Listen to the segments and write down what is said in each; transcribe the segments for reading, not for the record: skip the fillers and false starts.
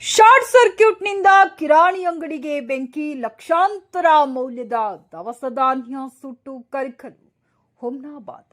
Short ಸರ್ಕ್ಯೂಟ್ನಿಂದ ಕಿರಾಣಿ ಅಂಗಡಿಗೆ ಬೆಂಕಿ, ಲಕ್ಷಾಂತರ ಮೌಲ್ಯದ ದವಸ ಧಾನ್ಯ ಸುಟ್ಟು ಕರಕಲು. ಹುಮ್ನಾಬಾದ್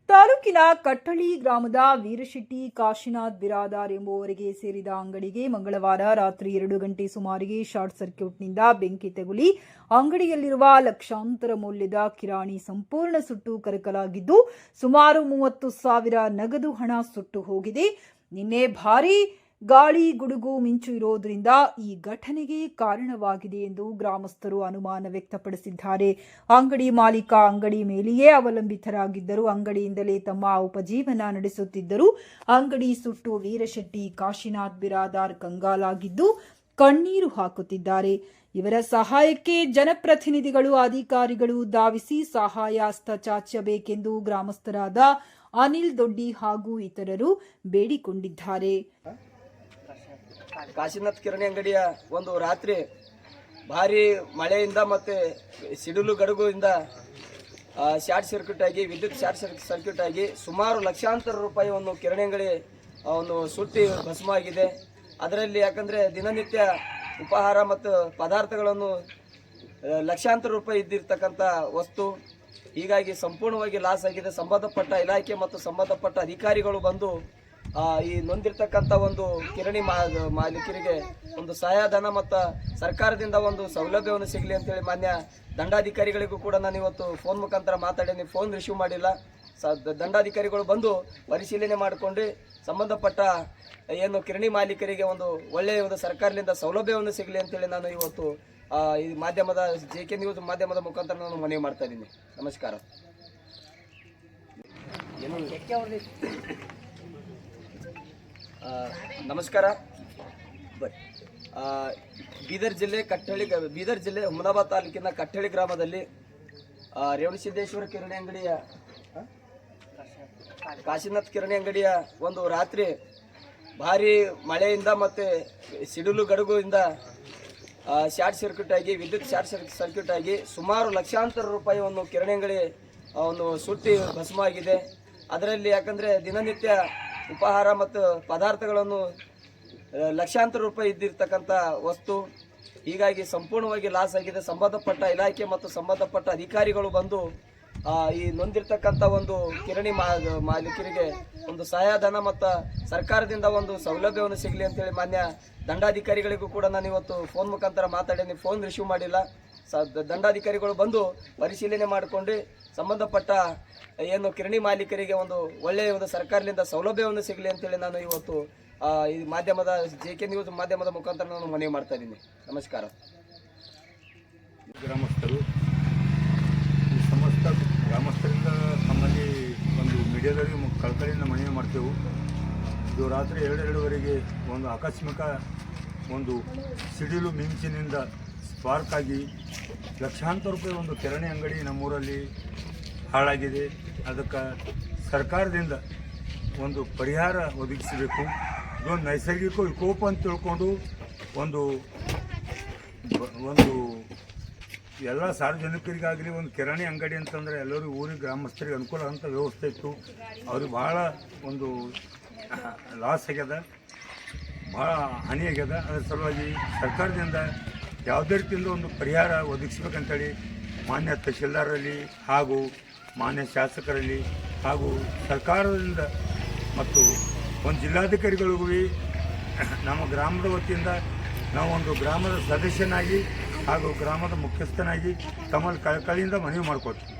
ತಾಲೂಕಿನ ಕಟ್ಟಳಿ ಗ್ರಾಮದ ವೀರಶೆಟ್ಟಿ ಕಾಶಿನಾಥ್ ಬಿರಾದಾರ್ ಎಂಬುವರಿಗೆ ಸೇರಿದ ಅಂಗಡಿಗೆ ಮಂಗಳವಾರ ರಾತ್ರಿ 2 ಗಂಟೆ ಸುಮಾರಿಗೆ ಶಾರ್ಟ್ ಸರ್ಕ್ಯೂಟ್ನಿಂದ ಬೆಂಕಿ ತಗುಲಿ ಅಂಗಡಿಯಲ್ಲಿರುವ ಲಕ್ಷಾಂತರ ಮೌಲ್ಯದ ಕಿರಾಣಿ ಸಂಪೂರ್ಣ ಸುಟ್ಟು ಕರಕಲಾಗಿದ್ದು, ಸುಮಾರು 30,000 ನಗದು ಹಣ ಸುಟ್ಟು ಹೋಗಿದೆ. ನಿನ್ನೆ ಭಾರೀ ಗಾಳಿ, ಗುಡುಗು, ಮಿಂಚು ಇರೋದ್ರಿಂದ ಈ ಘಟನೆಗೆ ಕಾರಣವಾಗಿದೆ ಎಂದು ಗ್ರಾಮಸ್ಥರು ಅನುಮಾನ ವ್ಯಕ್ತಪಡಿಸಿದ್ದಾರೆ. ಅಂಗಡಿ ಮಾಲೀಕ ಅಂಗಡಿ ಮೇಲೆಯೇ ಅವಲಂಬಿತರಾಗಿದ್ದರು. ಅಂಗಡಿಯಿಂದಲೇ ತಮ್ಮ ಉಪಜೀವನ ನಡೆಸುತ್ತಿದ್ದರು. ಅಂಗಡಿ ಸುಟ್ಟು ವೀರಶೆಟ್ಟಿ ಕಾಶಿನಾಥ್ ಬಿರಾದಾರ್ ಕಂಗಾಲಾಗಿದ್ದು ಕಣ್ಣೀರು ಹಾಕುತ್ತಿದ್ದಾರೆ. ಇವರ ಸಹಾಯಕ್ಕೆ ಜನಪ್ರತಿನಿಧಿಗಳು, ಅಧಿಕಾರಿಗಳು ಧಾವಿಸಿ ಸಹಾಯ ಹಸ್ತ ಚಾಚಬೇಕೆಂದು ಗ್ರಾಮಸ್ಥರಾದ ಅನಿಲ್ ದೊಡ್ಡಿ ಹಾಗೂ ಇತರರು ಬೇಡಿಕೊಂಡಿದ್ದಾರೆ. ಕಾಶಿನಾಥ್ ಕಿರಾಣಿ ಅಂಗಡಿಯ ಒಂದು ರಾತ್ರಿ ಭಾರಿ ಮಳೆಯಿಂದ ಮತ್ತೆ ಸಿಡಿಲು ಗಡುಗುವಿಂದ ಶಾರ್ಟ್ ಸರ್ಕ್ಯೂಟ್ ಆಗಿ, ವಿದ್ಯುತ್ ಶಾರ್ಟ್ ಸರ್ಕ್ಯೂಟ್ ಆಗಿ ಸುಮಾರು ಲಕ್ಷಾಂತರ ರೂಪಾಯಿ ಒಂದು ಕಿರಾಣಿ ಅಂಗಡಿ ಒಂದು ಸುಟ್ಟಿ ಭಸ್ಮ ಆಗಿದೆ. ಅದರಲ್ಲಿ ಯಾಕಂದರೆ ದಿನನಿತ್ಯ ಉಪಹಾರ ಮತ್ತು ಪದಾರ್ಥಗಳನ್ನು ಲಕ್ಷಾಂತರ ರೂಪಾಯಿ ಇದ್ದಿರ್ತಕ್ಕಂಥ ವಸ್ತು, ಹೀಗಾಗಿ ಸಂಪೂರ್ಣವಾಗಿ ಲಾಸ್ ಆಗಿದೆ. ಸಂಬಂಧಪಟ್ಟ ಇಲಾಖೆ ಮತ್ತು ಸಂಬಂಧಪಟ್ಟ ಅಧಿಕಾರಿಗಳು ಬಂದು ಈ ನೊಂದಿರ್ತಕ್ಕಂಥ ಒಂದು ಕಿರಾಣಿ ಮಾಲೀಕರಿಗೆ ಒಂದು ಸಹಾಯಧನ ಮತ್ತು ಸರ್ಕಾರದಿಂದ ಒಂದು ಸೌಲಭ್ಯವನ್ನು ಸಿಗಲಿ ಅಂತೇಳಿ ಮಾನ್ಯ ದಂಡಾಧಿಕಾರಿಗಳಿಗೂ ಕೂಡ ನಾನು ಇವತ್ತು ಫೋನ್ ಮುಖಾಂತರ ಮಾತಾಡೀನಿ. ಫೋನ್ ರಿಸೀವ್ ಮಾಡಿಲ್ಲ. ದಂಡಾಧಿಕಾರಿಗಳು ಬಂದು ಪರಿಶೀಲನೆ ಮಾಡಿಕೊಂಡು ಸಂಬಂಧಪಟ್ಟ ಏನು ಕಿರಾಣಿ ಮಾಲೀಕರಿಗೆ ಒಂದು ಒಳ್ಳೆಯ ಒಂದು ಸರ್ಕಾರದಿಂದ ಸೌಲಭ್ಯವನ್ನು ಸಿಗಲಿ ಅಂತೇಳಿ ನಾನು ಇವತ್ತು ಈ ಮಾಧ್ಯಮದ JK ನ್ಯೂಸ್ ಮಾಧ್ಯಮದ ಮುಖಾಂತರ ನಾನು ಮನವಿ ಮಾಡ್ತಾ ಇದ್ದೀನಿ. ನಮಸ್ಕಾರ. ನಮಸ್ಕಾರ. ಬೀದರ್ ಜಿಲ್ಲೆ ಹುಮ್ನಾಬಾದ್ ತಾಲೂಕಿನ ಕಟ್ಟಳಿ ಗ್ರಾಮದಲ್ಲಿ ರೇವಣಸಿದ್ದೇಶ್ವರ ಕಿರಾಣಿ ಅಂಗಡಿಯ ಕಾಶಿನಾಥ್ ಕಿರಾಣಿ ಅಂಗಡಿಯ ಒಂದು ರಾತ್ರಿ ಭಾರಿ ಮಳೆಯಿಂದ ಮತ್ತು ಸಿಡಿಲು ಗಡುಗುವಿಂದ ಶಾರ್ಟ್ ಸರ್ಕ್ಯೂಟ್ ಆಗಿ, ವಿದ್ಯುತ್ ಶಾರ್ಟ್ ಸರ್ಕ್ಯೂಟ್ ಆಗಿ ಸುಮಾರು ಲಕ್ಷಾಂತರ ರೂಪಾಯಿ ಒಂದು ಕಿರಾಣಿ ಅಂಗಡಿ ಒಂದು ಸುಟ್ಟಿ ಭಸ್ಮ ಆಗಿದೆ. ಅದರಲ್ಲಿ ಯಾಕಂದರೆ ದಿನನಿತ್ಯ ಉಪಹಾರ ಮತ್ತು ಪದಾರ್ಥಗಳನ್ನು ಲಕ್ಷಾಂತರ ರೂಪಾಯಿ ಇದ್ದಿರ್ತಕ್ಕಂಥ ವಸ್ತು, ಹೀಗಾಗಿ ಸಂಪೂರ್ಣವಾಗಿ ಲಾಸ್ ಆಗಿದೆ. ಸಂಬಂಧಪಟ್ಟ ಇಲಾಖೆ ಮತ್ತು ಸಂಬಂಧಪಟ್ಟ ಅಧಿಕಾರಿಗಳು ಬಂದು ಈ ನೊಂದಿರ್ತಕ್ಕಂಥ ಒಂದು ಕಿರಾಣಿ ಮಾಲೀಕರಿಗೆ ಒಂದು ಸಹಾಯಧನ ಮತ್ತು ಸರ್ಕಾರದಿಂದ ಒಂದು ಸೌಲಭ್ಯವನ್ನು ಸಿಗಲಿ ಅಂತೇಳಿ ಮಾನ್ಯ ದಂಡಾಧಿಕಾರಿಗಳಿಗೂ ಕೂಡ ನಾನು ಇವತ್ತು ಫೋನ್ ಮುಖಾಂತರ ಮಾತಾಡೀನಿ. ಫೋನ್ ರಿಸೀವ್ ಮಾಡಿಲ್ಲ. ದಂಡಾಧಿಕಾರಿಗಳು ಬಂದು ಪರಿಶೀಲನೆ ಮಾಡಿಕೊಂಡು ಸಂಬಂಧಪಟ್ಟ ಏನು ಕಿರಾಣಿ ಮಾಲೀಕರಿಗೆ ಒಂದು ಒಳ್ಳೆಯ ಒಂದು ಸರ್ಕಾರದಿಂದ ಸೌಲಭ್ಯವನ್ನು ಸಿಗಲಿ ಅಂತೇಳಿ ನಾನು ಇವತ್ತು ಈ ಮಾಧ್ಯಮದ JK ನ್ಯೂಸ್ ಮಾಧ್ಯಮದ ಮುಖಾಂತರ ನಾನು ಮನವಿ ಮಾಡ್ತಾ ಇದ್ದೀನಿ. ನಮಸ್ಕಾರ. ಗ್ರಾಮಸ್ಥರು ಈ ಸಮಸ್ತ ಗ್ರಾಮಸ್ಥರಿಂದ ತಮ್ಮಲ್ಲಿ ಒಂದು ಮೀಡಿಯಾದವರಿಗೆ ಕಳಕಳಿಯಿಂದ ಮನವಿ ಮಾಡ್ತೇವೆ. ಇದು ರಾತ್ರಿ 2:30ವರೆಗೆ ಒಂದು ಆಕಸ್ಮಿಕ ಒಂದು ಸಿಡಿಲು ಮಿಂಚಿನಿಂದ ಸ್ಪಾರ್ಕ್ ಆಗಿ ಲಕ್ಷಾಂತರ ರೂಪಾಯಿ ಒಂದು ಕಿರಾಣಿ ಅಂಗಡಿ ನಮ್ಮೂರಲ್ಲಿ ಹಾಳಾಗಿದೆ. ಅದಕ್ಕೆ ಸರ್ಕಾರದಿಂದ ಒಂದು ಪರಿಹಾರ ಒದಗಿಸಬೇಕು. ಇದೊಂದು ನೈಸರ್ಗಿಕ ವಿಕೋಪ ಅಂತ ತಿಳ್ಕೊಂಡು ಒಂದು ಎಲ್ಲ ಸಾರ್ವಜನಿಕರಿಗಾಗಲಿ ಒಂದು ಕಿರಾಣಿ ಅಂಗಡಿ ಅಂತಂದರೆ ಎಲ್ಲರಿಗೂ ಊರಿಗೆ ಗ್ರಾಮಸ್ಥರಿಗೆ ಅನುಕೂಲ ಅಂತ ವ್ಯವಸ್ಥೆ ಇತ್ತು. ಅವ್ರಿಗೆ ಭಾಳ ಒಂದು ಲಾಸ್ ಆಗ್ಯದ, ಭಾಳ ಹಾನಿ ಆಗ್ಯದ. ಅದರ ಸಲುವಾಗಿ ಸರ್ಕಾರದಿಂದ ಯಾವುದೇ ರೀತಿಯಿಂದ ಒಂದು ಪರಿಹಾರ ಒದಗಿಸ್ಬೇಕಂತೇಳಿ ಮಾನ್ಯ ತಹಶೀಲ್ದಾರಲ್ಲಿ ಹಾಗೂ ಮಾನ್ಯ ಶಾಸಕರಲ್ಲಿ ಹಾಗೂ ಸರ್ಕಾರದಿಂದ ಮತ್ತು ಒಂದು ಜಿಲ್ಲಾಧಿಕಾರಿಗಳಿಗೂ ನಮ್ಮ ಗ್ರಾಮದ ವತಿಯಿಂದ ನಾವು ಒಂದು ಗ್ರಾಮದ ಸದಸ್ಯನಾಗಿ ಹಾಗೂ ಗ್ರಾಮದ ಮುಖ್ಯಸ್ಥನಾಗಿ ತಮ್ಮಲ್ಲಿ ಕಳಕಳಿಯಿಂದ ಮನವಿ ಮಾಡ್ಕೊಳ್ತೀವಿ.